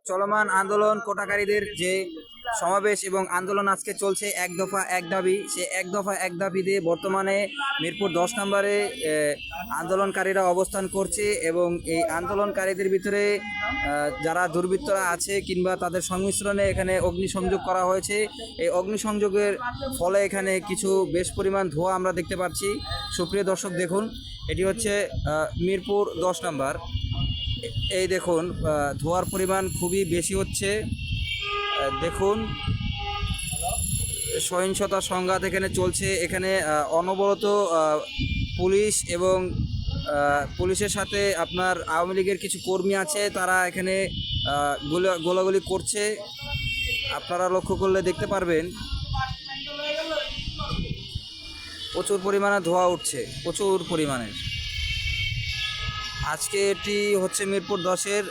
চলমান আন্দোলন কোটাকারীদের যে সমাবেশ এবং আন্দোলন আজকে চলছে এক দফা এক দাবি, সে এক দফা এক দাবি দিয়ে বর্তমানে মিরপুর 10 নম্বরে আন্দোলনকারীরা অবস্থান করছে এবং এই আন্দোলনকারীদের ভিতরে যারা দুর্বৃত্তরা আছে কিংবা তাদের সংমিশ্রণে এখানে অগ্নিসংযোগ করা হয়েছে। এই অগ্নিসংযোগের ফলে এখানে কিছু বেশ পরিমাণ ধোঁয়া আমরা দেখতে পাচ্ছি। সুপ্রিয় দর্শক দেখুন, এটি হচ্ছে মিরপুর 10 নম্বর। এই দেখুন ধোঁয়ার পরিমাণ খুবই বেশি হচ্ছে। দেখুন সহিংসতার সংঘাত এখানে চলছে। এখানে অনবরত পুলিশ এবং পুলিশের সাথে আপনার আওয়ামী লীগের কিছু কর্মী আছে, তারা এখানে গোলাগুলি করছে। আপনারা লক্ষ্য করলে দেখতে পারবেন প্রচুর পরিমাণে ধোঁয়া উঠছে, প্রচুর পরিমাণে। আজকে এটি হচ্ছে মিরপুর 10-এর